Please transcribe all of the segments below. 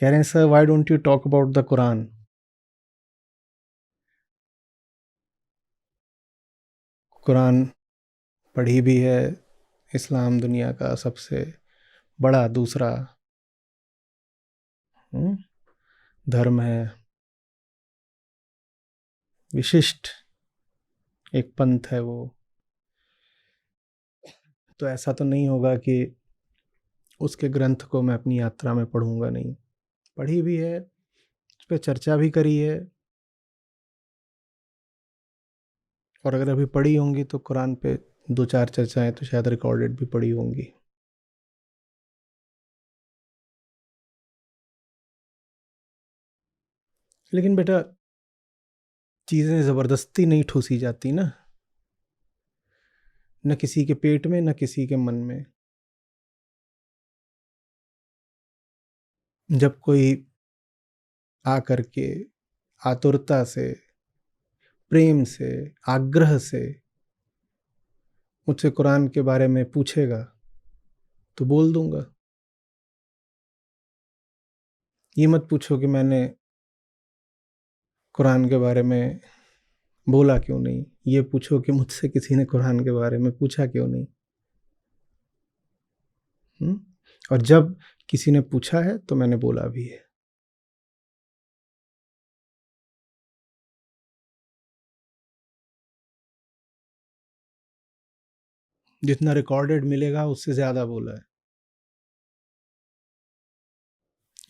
कह रहे हैं sir why don't you talk about the Quran. Quran पढ़ी भी है, इस्लाम दुनिया का सबसे बड़ा दूसरा धर्म है, विशिष्ट एक पंथ है वो। तो ऐसा तो नहीं होगा कि उसके ग्रंथ को मैं अपनी यात्रा में पढ़ूंगा नहीं। पढ़ी भी है, उस पर चर्चा भी करी है, और अगर अभी पढ़ी होंगी तो कुरान पे 2-4 चर्चाएं तो शायद रिकॉर्डेड भी पढ़ी होंगी। लेकिन बेटा चीज़ें ज़बरदस्ती नहीं ठूसी जाती ना, न किसी के पेट में न किसी के मन में। जब कोई आकर के आतुरता से, प्रेम से, आग्रह से मुझसे कुरान के बारे में पूछेगा तो बोल दूंगा। ये मत पूछो कि मैंने कुरान के बारे में बोला क्यों नहीं, ये पूछो कि मुझसे किसी ने कुरान के बारे में पूछा क्यों नहीं। और जब किसी ने पूछा है तो मैंने बोला भी है। जितना रिकॉर्डेड मिलेगा उससे ज़्यादा बोला है।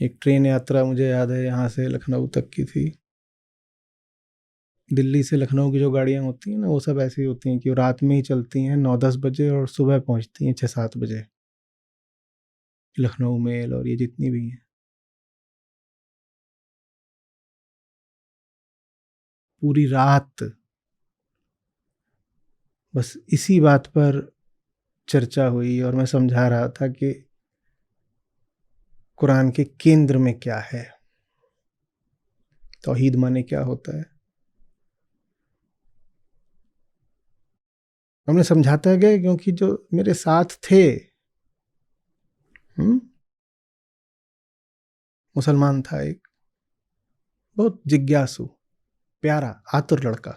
एक ट्रेन यात्रा मुझे याद है, यहाँ से लखनऊ तक की थी। दिल्ली से लखनऊ की जो गाड़ियाँ होती हैं ना, वो सब ऐसी होती हैं कि रात में ही चलती हैं 9-10 बजे और सुबह पहुँचती हैं 6-7 बजे। लखनऊ मेल और ये जितनी भी हैं, पूरी रात बस इसी बात पर चर्चा हुई और मैं समझा रहा था कि कुरान के केंद्र में क्या है, तौहीद माने क्या होता है। हमने समझाता गया क्योंकि जो मेरे साथ थे मुसलमान था एक, बहुत जिज्ञासु, प्यारा, आतुर लड़का।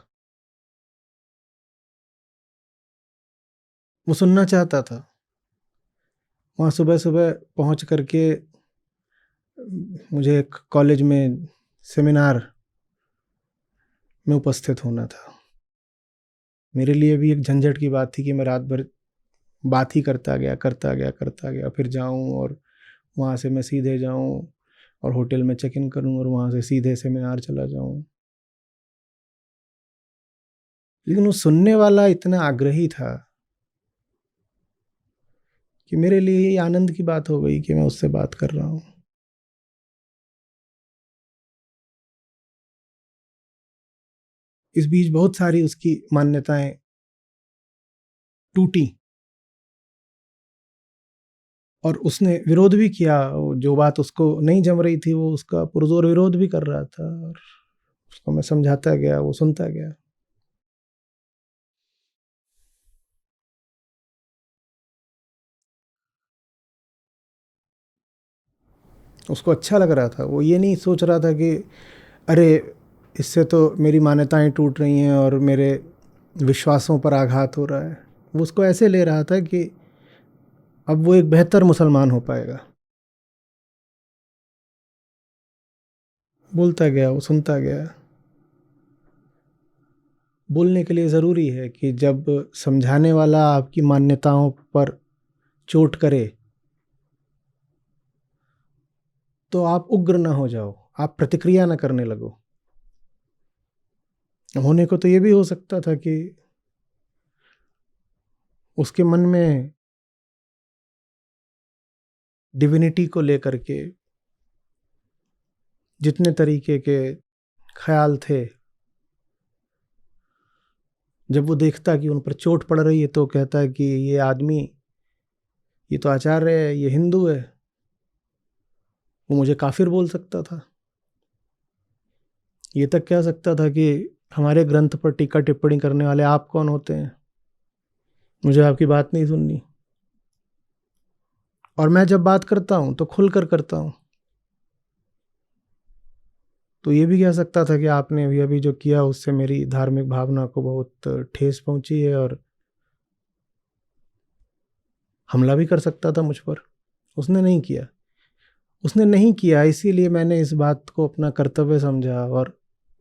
वो सुनना चाहता था। वहाँ सुबह सुबह पहुँच करके मुझे एक कॉलेज में सेमिनार में उपस्थित होना था। मेरे लिए भी एक झंझट की बात थी कि मैं रात भर बात ही करता गया, फिर जाऊं और वहाँ से मैं सीधे जाऊं और होटल में चेक इन करूं और वहाँ से सीधे सेमिनार चला जाऊं। लेकिन वो सुनने वाला इतना आग्रही था कि मेरे लिए ये आनंद की बात हो गई कि मैं उससे बात कर रहा हूँ। इस बीच बहुत सारी उसकी मान्यताएं टूटी और उसने विरोध भी किया। जो बात उसको नहीं जम रही थी वो उसका पुरजोर विरोध भी कर रहा था, और उसको मैं समझाता गया, वो सुनता गया। उसको अच्छा लग रहा था। वो ये नहीं सोच रहा था कि अरे इससे तो मेरी मान्यताएं टूट रही हैं और मेरे विश्वासों पर आघात हो रहा है। वो उसको ऐसे ले रहा था कि अब वो एक बेहतर मुसलमान हो पाएगा। बोलता गया, वो सुनता गया। बोलने के लिए ज़रूरी है कि जब समझाने वाला आपकी मान्यताओं पर चोट करे तो आप उग्र ना हो जाओ, आप प्रतिक्रिया ना करने लगो। होने को तो ये भी हो सकता था कि उसके मन में डिविनिटी को लेकर के जितने तरीके के ख्याल थे, जब वो देखता कि उन पर चोट पड़ रही है तो कहता है कि ये आदमी, ये तो आचार्य है, ये हिंदू है, वो मुझे काफिर बोल सकता था। ये तक कह सकता था कि हमारे ग्रंथ पर टीका टिप्पणी करने वाले आप कौन होते हैं, मुझे आपकी बात नहीं सुननी। और मैं जब बात करता हूं तो खुलकर करता हूं। तो ये भी कह सकता था कि आपने अभी अभी जो किया उससे मेरी धार्मिक भावना को बहुत ठेस पहुंची है, और हमला भी कर सकता था मुझ पर। उसने नहीं किया। उसने नहीं किया, इसीलिए मैंने इस बात को अपना कर्तव्य समझा और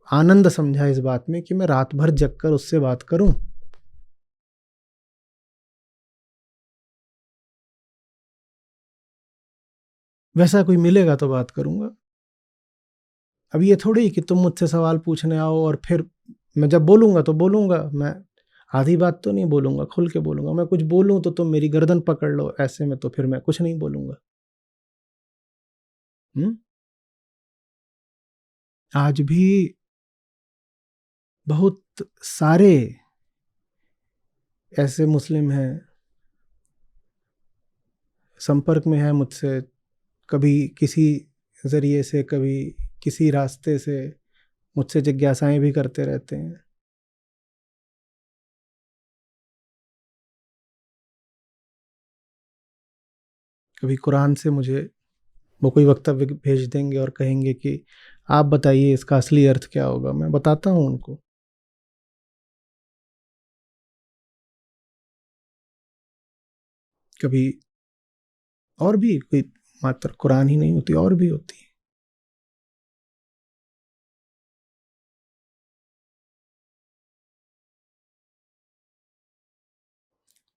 आनंद समझा इस बात में कि मैं रात भर जग कर उससे बात करूं। वैसा कोई मिलेगा तो बात करूंगा। अब ये थोड़ी कि तुम मुझसे सवाल पूछने आओ और फिर मैं जब बोलूंगा तो बोलूंगा। मैं आधी बात तो नहीं बोलूंगा, खुल के बोलूंगा। मैं कुछ बोलूं तो तुम मेरी गर्दन पकड़ लो, ऐसे में तो फिर मैं कुछ नहीं बोलूंगा। हम्म। आज भी बहुत सारे ऐसे मुस्लिम हैं, संपर्क में है मुझसे, कभी किसी जरिए से, कभी किसी रास्ते से मुझसे जिज्ञासाएं भी करते रहते हैं। कभी कुरान से मुझे वो कोई वक्तव्य भेज देंगे और कहेंगे कि आप बताइए इसका असली अर्थ क्या होगा। मैं बताता हूँ उनको। कभी और भी कोई, मात्र कुरान ही नहीं होती, और भी होती है।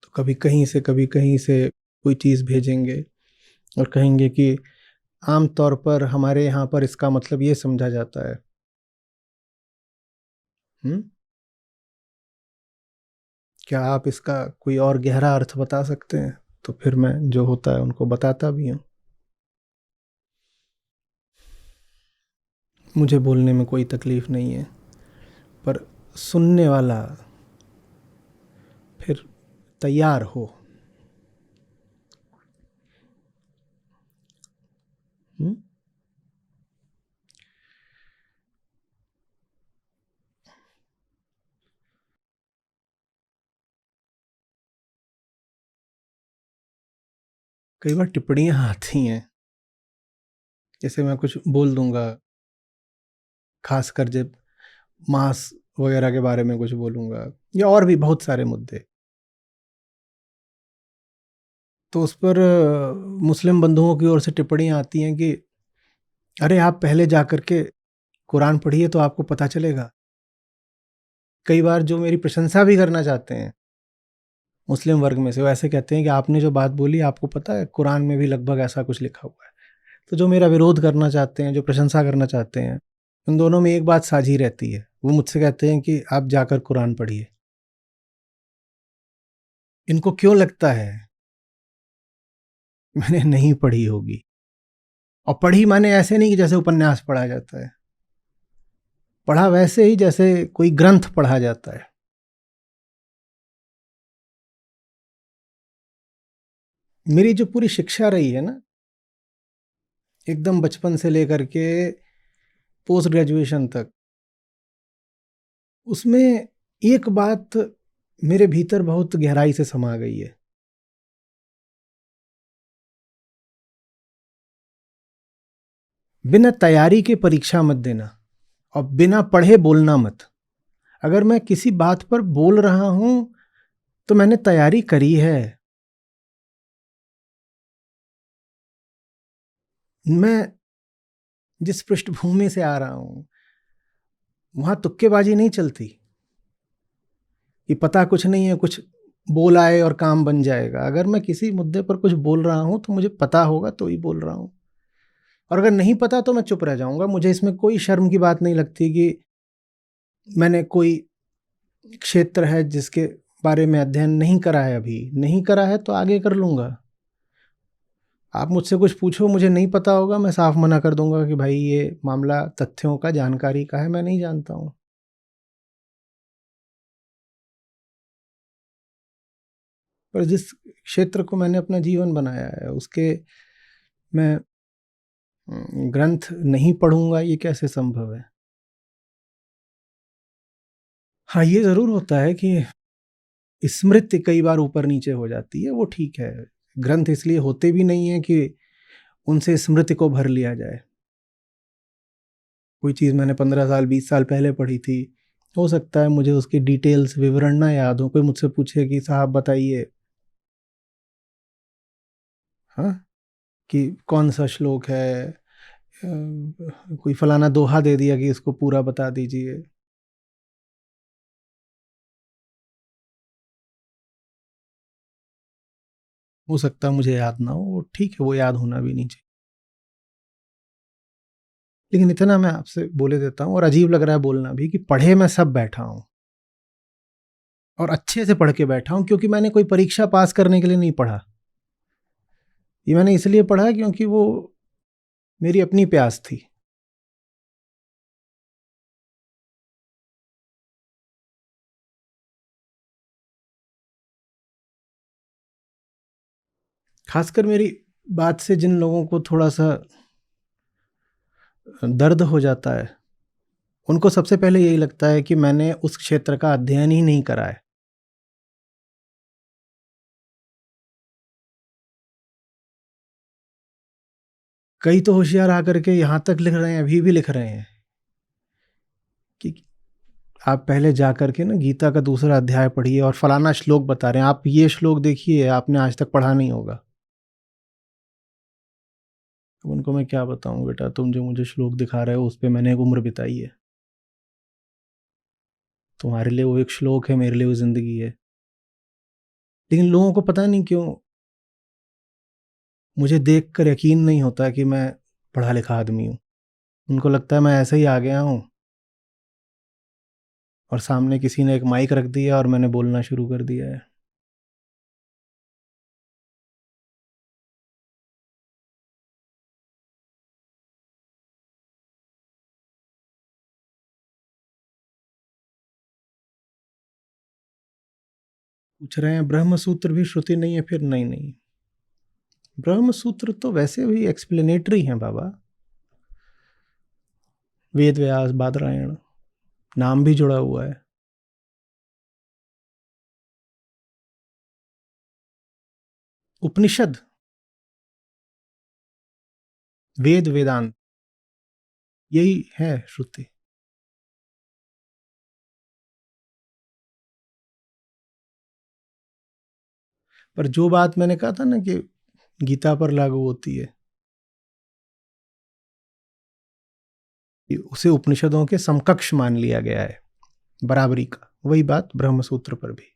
तो कभी कहीं से, कभी कहीं से कोई चीज़ भेजेंगे और कहेंगे कि आम तौर पर हमारे यहाँ पर इसका मतलब ये समझा जाता है। हम्म। क्या आप इसका कोई और गहरा अर्थ बता सकते हैं? तो फिर मैं जो होता है उनको बताता भी हूँ। मुझे बोलने में कोई तकलीफ नहीं है, पर सुनने वाला फिर तैयार हो। हम्म? कई बार टिप्पणियां आती हैं, जैसे मैं कुछ बोल दूंगा, खासकर जब मांस वगैरह के बारे में कुछ बोलूंगा, या और भी बहुत सारे मुद्दे, तो उस पर मुस्लिम बंधुओं की ओर से टिप्पणियां आती हैं कि अरे आप पहले जा कर के कुरान पढ़िए तो आपको पता चलेगा। कई बार जो मेरी प्रशंसा भी करना चाहते हैं मुस्लिम वर्ग में से, वो ऐसे कहते हैं कि आपने जो बात बोली, आपको पता है कुरान में भी लगभग ऐसा कुछ लिखा हुआ है। तो जो मेरा विरोध करना चाहते हैं, जो प्रशंसा करना चाहते हैं, उन दोनों में एक बात साझी रहती है। वो मुझसे कहते हैं कि आप जाकर कुरान पढ़िए। इनको क्यों लगता है मैंने नहीं पढ़ी होगी? और पढ़ी माने ऐसे नहीं कि जैसे उपन्यास पढ़ा जाता है, पढ़ा वैसे ही जैसे कोई ग्रंथ पढ़ा जाता है। मेरी जो पूरी शिक्षा रही है ना, एकदम बचपन से लेकर के पोस्ट ग्रेजुएशन तक, उसमें एक बात मेरे भीतर बहुत गहराई से समा गई है। बिना तैयारी के परीक्षा मत देना, और बिना पढ़े बोलना मत। अगर मैं किसी बात पर बोल रहा हूं तो मैंने तैयारी करी है। मैं जिस पृष्ठभूमि से आ रहा हूं, वहां तुक्केबाजी नहीं चलती कि पता कुछ नहीं है, कुछ बोल आए और काम बन जाएगा। अगर मैं किसी मुद्दे पर कुछ बोल रहा हूं तो मुझे पता होगा तो ही बोल रहा हूं, और अगर नहीं पता तो मैं चुप रह जाऊंगा। मुझे इसमें कोई शर्म की बात नहीं लगती कि मैंने कोई क्षेत्र है जिसके बारे में अध्ययन नहीं करा है, अभी नहीं करा है तो आगे कर लूंगा। आप मुझसे कुछ पूछो, मुझे नहीं पता होगा, मैं साफ मना कर दूंगा कि भाई ये मामला तथ्यों का, जानकारी का है, मैं नहीं जानता हूँ। पर जिस क्षेत्र को मैंने अपना जीवन बनाया है उसके मैं ग्रंथ नहीं पढ़ूंगा, ये कैसे संभव है? हाँ, ये ज़रूर होता है कि स्मृति कई बार ऊपर नीचे हो जाती है, वो ठीक है। ग्रंथ इसलिए होते भी नहीं है कि उनसे स्मृति को भर लिया जाए। कोई चीज़ मैंने 15 साल 20 साल पहले पढ़ी थी, हो सकता है मुझे उसकी डिटेल्स विवरण ना याद हो। कोई मुझसे पूछे कि साहब बताइए, हाँ, कि कौन सा श्लोक है, कोई फलाना दोहा दे दिया कि इसको पूरा बता दीजिए। हो सकता है मुझे याद ना हो, वो ठीक है, वो याद होना भी नहीं चाहिए। लेकिन इतना मैं आपसे बोले देता हूँ, और अजीब लग रहा है बोलना भी, कि पढ़े मैं सब बैठा हूँ, और अच्छे से पढ़ के बैठा हूँ, क्योंकि मैंने कोई परीक्षा पास करने के लिए नहीं पढ़ा। ये मैंने इसलिए पढ़ा क्योंकि वो मेरी अपनी प्यास थी। खासकर मेरी बात से जिन लोगों को थोड़ा सा दर्द हो जाता है, उनको सबसे पहले यही लगता है कि मैंने उस क्षेत्र का अध्ययन ही नहीं करा है। कई तो होशियार आकर के यहाँ तक लिख रहे हैं, अभी भी लिख रहे हैं, कि आप पहले जा कर के ना गीता का दूसरा अध्याय पढ़िए और फलाना श्लोक बता रहे हैं, आप ये श्लोक देखिए, आपने आज तक पढ़ा नहीं होगा। अब उनको मैं क्या बताऊं, बेटा तुम जो मुझे श्लोक दिखा रहे हो उस पे मैंने एक उम्र बिताई है। तुम्हारे लिए वो एक श्लोक है, मेरे लिए वो जिंदगी है। लेकिन लोगों को पता नहीं क्यों मुझे देखकर यकीन नहीं होता कि मैं पढ़ा लिखा आदमी हूँ। उनको लगता है मैं ऐसे ही आ गया हूँ, और सामने किसी ने एक माइक रख दिया और मैंने बोलना शुरू कर दिया है। पूछ रहे हैं ब्रह्म सूत्र भी श्रुति नहीं है? फिर नहीं नहीं, ब्रह्म सूत्र तो वैसे भी एक्सप्लेनेटरी हैं बाबा। वेद व्यास बादरायण, नाम भी जुड़ा हुआ है। उपनिषद, वेद वेदांत, यही है श्रुति। पर जो बात मैंने कहा था ना कि गीता पर लागू होती है, उसे उपनिषदों के समकक्ष मान लिया गया है, बराबरी का। वही बात ब्रह्म सूत्र पर भी।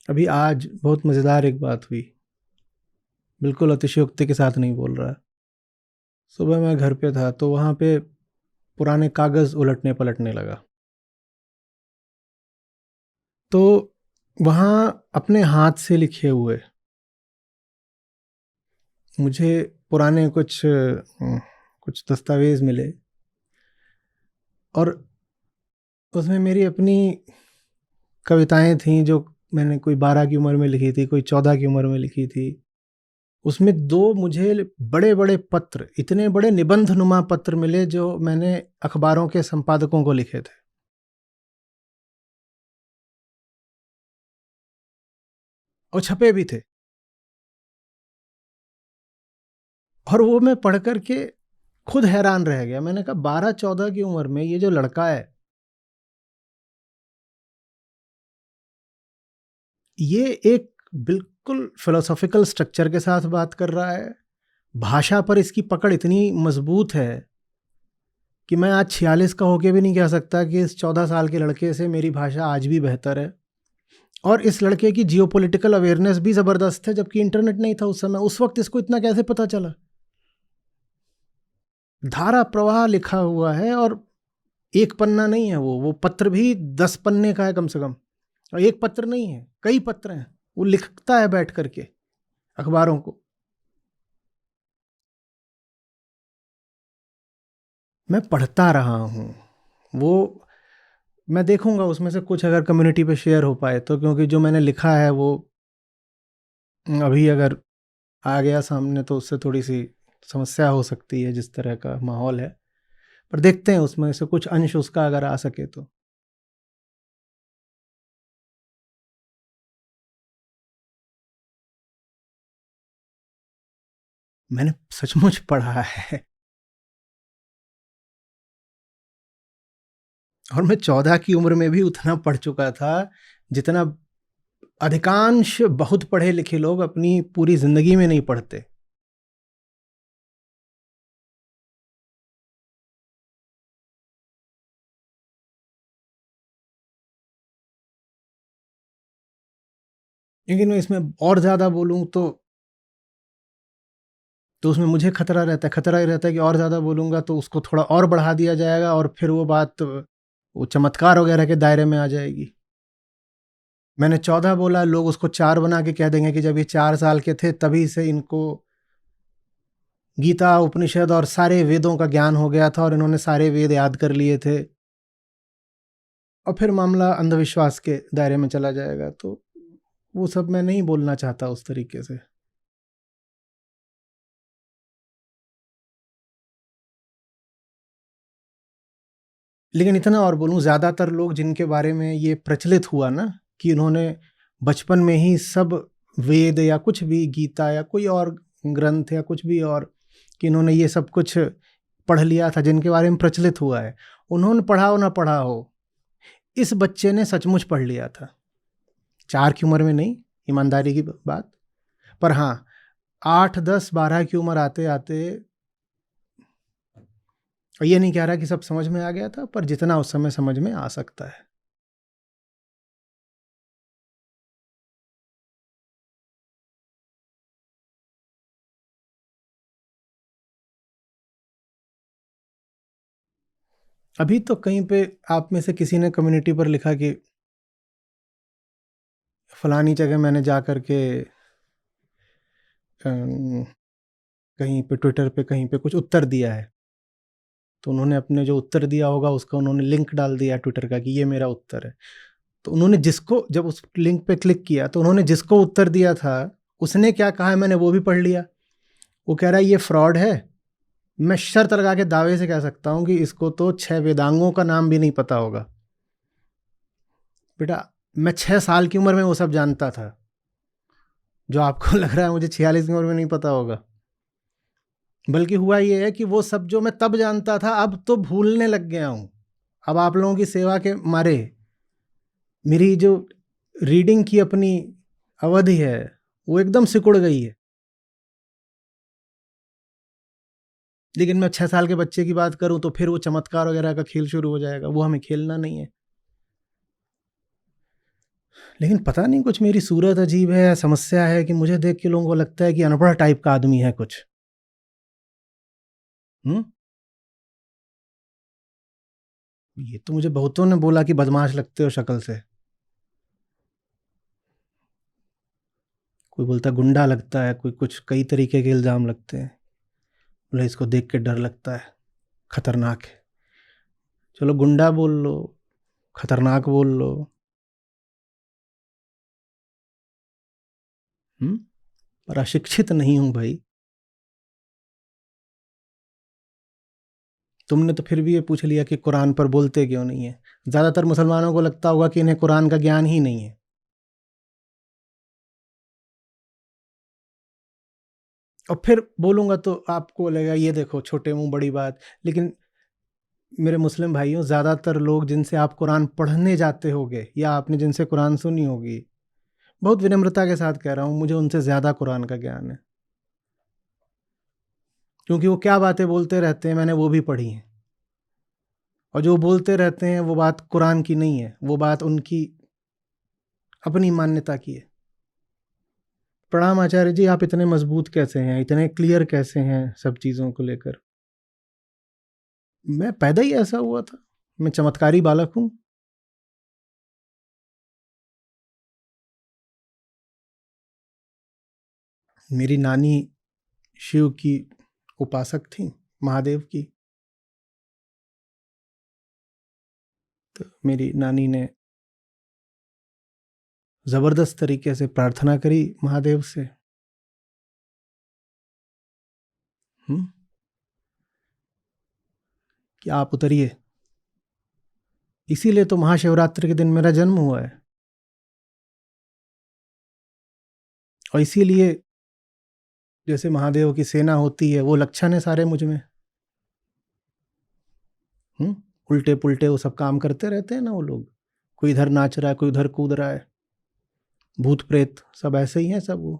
अभी आज बहुत मजेदार एक बात हुई, बिल्कुल अतिशयोक्ति के साथ नहीं बोल रहा। सुबह मैं घर पे था तो वहां पे पुराने कागज उलटने पलटने लगा, तो वहां अपने हाथ से लिखे हुए मुझे पुराने कुछ दस्तावेज मिले, और उसमें मेरी अपनी कविताएं थीं जो मैंने कोई 12 की उम्र में लिखी थी, कोई 14 की उम्र में लिखी थी। उसमें दो मुझे बड़े बड़े पत्र, इतने बड़े निबंध नुमा पत्र मिले जो मैंने अखबारों के संपादकों को लिखे थे, और छपे भी थे। और वो मैं पढ़ कर के खुद हैरान रह गया। मैंने कहा 12-14 की उम्र में ये जो लड़का है, ये एक बिल्कुल फिलोसॉफिकल स्ट्रक्चर के साथ बात कर रहा है। भाषा पर इसकी पकड़ इतनी मजबूत है कि मैं आज 46 का होके भी नहीं कह सकता कि इस 14 साल के लड़के से मेरी भाषा आज भी बेहतर है। और इस लड़के की जियोपॉलिटिकल अवेयरनेस भी ज़बरदस्त है, जबकि इंटरनेट नहीं था उस समय। उस वक्त इसको इतना कैसे पता चला? धारा प्रवाह लिखा हुआ है, और एक पन्ना नहीं है, वो पत्र भी 10 पन्ने का है कम से कम। और एक पत्र नहीं है, कई पत्र हैं। वो लिखता है बैठ करके अखबारों को। मैं पढ़ता रहा हूँ वो। मैं देखूंगा उसमें से कुछ अगर कम्युनिटी पे शेयर हो पाए तो, क्योंकि जो मैंने लिखा है वो अभी अगर आ गया सामने तो उससे थोड़ी सी समस्या हो सकती है, जिस तरह का माहौल है। पर देखते हैं उसमें से कुछ अंश उसका अगर आ सके तो। मैंने सचमुच पढ़ा है। और मैं 14 की उम्र में भी उतना पढ़ चुका था जितना अधिकांश बहुत पढ़े लिखे लोग अपनी पूरी जिंदगी में नहीं पढ़ते। लेकिन मैं इसमें और ज़्यादा बोलूँ तो उसमें मुझे खतरा ही रहता है कि और ज़्यादा बोलूँगा तो उसको थोड़ा और बढ़ा दिया जाएगा और फिर वो बात वो चमत्कार वगैरह के दायरे में आ जाएगी। मैंने 14 बोला, लोग उसको 4 बना के कह देंगे कि जब ये 4 साल के थे तभी से इनको गीता, उपनिषद और सारे वेदों का ज्ञान हो गया था और इन्होंने सारे वेद याद कर लिए थे। और फिर मामला अंधविश्वास के दायरे में चला जाएगा, तो वो सब मैं नहीं बोलना चाहता उस तरीके से। लेकिन इतना और बोलूँ, ज़्यादातर लोग जिनके बारे में ये प्रचलित हुआ ना कि इन्होंने बचपन में ही सब वेद या कुछ भी, गीता या कोई और ग्रंथ या कुछ भी और, कि इन्होंने ये सब कुछ पढ़ लिया था, जिनके बारे में प्रचलित हुआ है, उन्होंने पढ़ा हो ना पढ़ा हो, इस बच्चे ने सचमुच पढ़ लिया था। 4 की उम्र में नहीं, ईमानदारी की बात। पर हाँ, 8, 10, 12 की उम्र आते-आते, और ये नहीं कह रहा कि सब समझ में आ गया था, पर जितना उस समय समझ में आ सकता है। अभी तो कहीं पे आप में से किसी ने कम्युनिटी पर लिखा कि फलानी जगह मैंने जा कर के कहीं पे ट्विटर पे कहीं पे कुछ उत्तर दिया है। तो उन्होंने अपने जो उत्तर दिया होगा उसका उन्होंने लिंक डाल दिया ट्विटर का कि ये मेरा उत्तर है। तो उन्होंने जिसको, जब उस लिंक पे क्लिक किया तो उन्होंने जिसको उत्तर दिया था, उसने क्या कहा है मैंने वो भी पढ़ लिया। वो कह रहा है ये फ्रॉड है। मैं शर्त लगा के दावे से कह सकता हूँ कि इसको तो 6 वेदांगों का नाम भी नहीं पता होगा। बेटा, मैं 6 साल की उम्र में वो सब जानता था, जो आपको लग रहा है मुझे 46 की उम्र में नहीं पता होगा। बल्कि हुआ ये है कि वो सब जो मैं तब जानता था अब तो भूलने लग गया हूँ। अब आप लोगों की सेवा के मारे मेरी जो रीडिंग की अपनी अवधि है वो एकदम सिकुड़ गई है। लेकिन मैं 6 साल के बच्चे की बात करूं तो फिर वो चमत्कार वगैरह का खेल शुरू हो जाएगा, वो हमें खेलना नहीं है। लेकिन पता नहीं कुछ मेरी सूरत अजीब है या समस्या है कि मुझे देख के लोगों को लगता है कि अनपढ़ टाइप का आदमी है कुछ। हम्म ये तो मुझे बहुतों ने बोला कि बदमाश लगते हो शक्ल से। कोई बोलता गुंडा लगता है, कोई कुछ, कई तरीके के इल्ज़ाम लगते हैं। बोले इसको देख के डर लगता है, खतरनाक है। चलो गुंडा बोल लो, खतरनाक बोल लो। पर अशिक्षित नहीं हूं भाई। तुमने तो फिर भी ये पूछ लिया कि कुरान पर बोलते क्यों नहीं है। ज़्यादातर मुसलमानों को लगता होगा कि इन्हें कुरान का ज्ञान ही नहीं है। और फिर बोलूँगा तो आपको लगेगा ये देखो छोटे मुंह बड़ी बात। लेकिन मेरे मुस्लिम भाइयों, ज़्यादातर लोग जिनसे आप कुरान पढ़ने जाते होगे या आपने जिनसे कुरान सुनी होगी, बहुत विनम्रता के साथ कह रहा हूँ, मुझे उनसे ज़्यादा कुरान का ज्ञान है। क्योंकि वो क्या बातें बोलते रहते हैं मैंने वो भी पढ़ी हैं। और जो बोलते रहते हैं वो बात कुरान की नहीं है, वो बात उनकी अपनी मान्यता की है। प्रणाम आचार्य जी, आप इतने मजबूत कैसे हैं, इतने क्लियर कैसे हैं सब चीज़ों को लेकर। मैं पैदा ही ऐसा हुआ था, मैं चमत्कारी बालक हूँ। मेरी नानी शिव की उपासक थी, महादेव की। तो मेरी नानी ने ज़बरदस्त तरीके से प्रार्थना करी महादेव से। हम्म कि आप उतरिए। इसीलिए तो महाशिवरात्रि के दिन मेरा जन्म हुआ है, और इसीलिए जैसे महादेव की सेना होती है वो लक्षण है सारे मुझ में। उल्टे पुल्टे वो सब काम करते रहते हैं ना वो लोग, कोई इधर नाच रहा है, कोई उधर कूद रहा है, भूत प्रेत सब ऐसे ही हैं सब वो।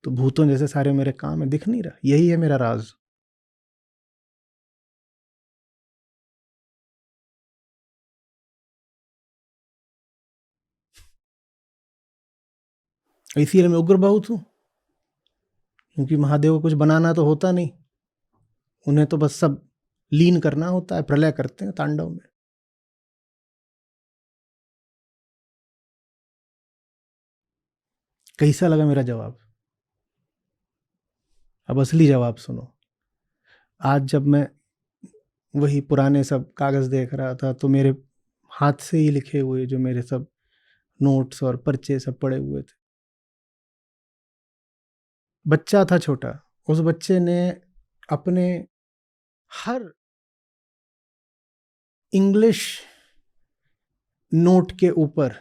तो भूतों जैसे सारे मेरे काम है, दिख नहीं रहा, यही है मेरा राज। इसीलिए मैं उग्र बहुत हूं, क्योंकि महादेव को कुछ बनाना तो होता नहीं, उन्हें तो बस सब लीन करना होता है, प्रलय करते हैं तांडव में। कैसा लगा मेरा जवाब? अब असली जवाब सुनो। आज जब मैं वही पुराने सब कागज देख रहा था तो मेरे हाथ से ही लिखे हुए जो मेरे सब नोट्स और पर्चे सब पड़े हुए थे। बच्चा था छोटा, उस बच्चे ने अपने हर इंग्लिश नोट के ऊपर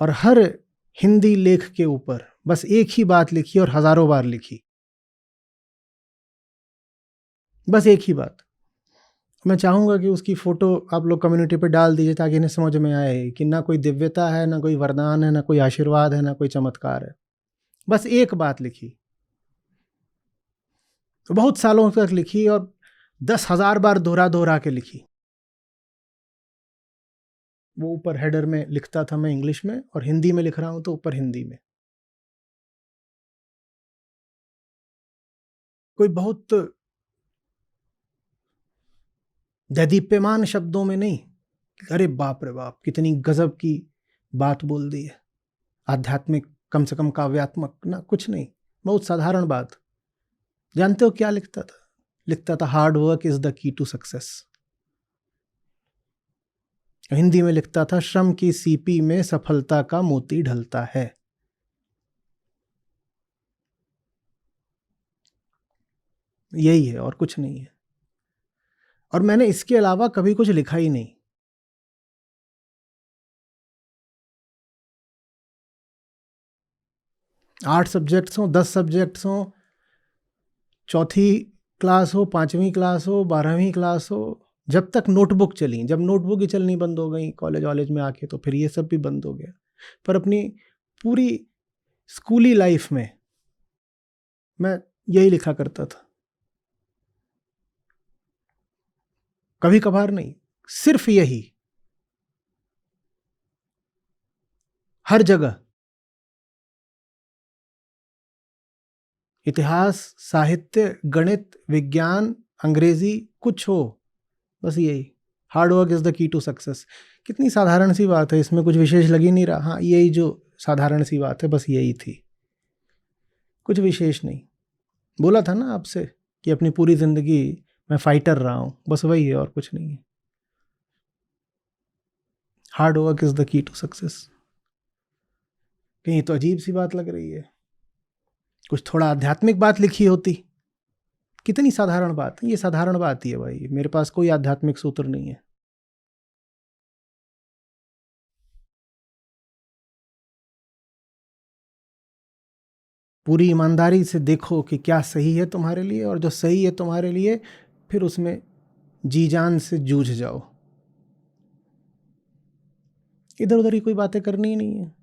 और हर हिंदी लेख के ऊपर बस एक ही बात लिखी और हजारों बार लिखी, बस एक ही बात। मैं चाहूंगा कि उसकी फोटो आप लोग कम्युनिटी पे डाल दीजिए ताकि इन्हें समझ में आए कि ना कोई दिव्यता है, ना कोई वरदान है, ना कोई आशीर्वाद है, ना कोई चमत्कार है। बस एक बात लिखी, तो बहुत सालों तक लिखी और 10,000 बार दोहरा दोहरा के लिखी। वो ऊपर हेडर में लिखता था मैं इंग्लिश में, और हिंदी में लिख रहा हूं तो ऊपर हिंदी में। कोई बहुत दैदीप्यमान शब्दों में नहीं, अरे बाप रे बाप कितनी गजब की बात बोल दी है, आध्यात्मिक, कम से कम काव्यात्मक ना, कुछ नहीं, बहुत साधारण बात। जानते हो क्या लिखता था? लिखता था hard work is the key to success. Hindi में लिखता था श्रम की सीपी में सफलता का मोती ढलता है। यही है और कुछ नहीं है, और मैंने इसके अलावा कभी कुछ लिखा ही नहीं। 8 सब्जेक्ट्स हो, 10 सब्जेक्ट्स हो, चौथी क्लास हो, 5वीं क्लास हो, 12वीं क्लास हो, जब तक नोटबुक चली, जब नोटबुक ही चलनी बंद हो गई कॉलेज वॉलेज में आके तो फिर ये सब भी बंद हो गया। पर अपनी पूरी स्कूली लाइफ में मैं यही लिखा करता था, कभी कभार नहीं, सिर्फ यही, हर जगह। इतिहास, साहित्य, गणित, विज्ञान, अंग्रेजी, कुछ हो, बस यही, hard work is the key to success. कितनी साधारण सी बात है, इसमें कुछ विशेष लग ही नहीं रहा। हाँ, यही जो साधारण सी बात है बस यही थी, कुछ विशेष नहीं। बोला था ना आपसे कि अपनी पूरी जिंदगी मैं फाइटर रहा हूं, बस वही है और कुछ नहीं है। Hard work is the key to success. कहीं तो अजीब सी बात लग रही है, कुछ थोड़ा आध्यात्मिक बात लिखी होती। कितनी साधारण बात है, ये साधारण बात ही है भाई, मेरे पास कोई आध्यात्मिक सूत्र नहीं है। पूरी ईमानदारी से देखो कि क्या सही है तुम्हारे लिए, और जो सही है तुम्हारे लिए फिर उसमें जी जान से जूझ जाओ। इधर उधर ही कोई बातें करनी ही नहीं है।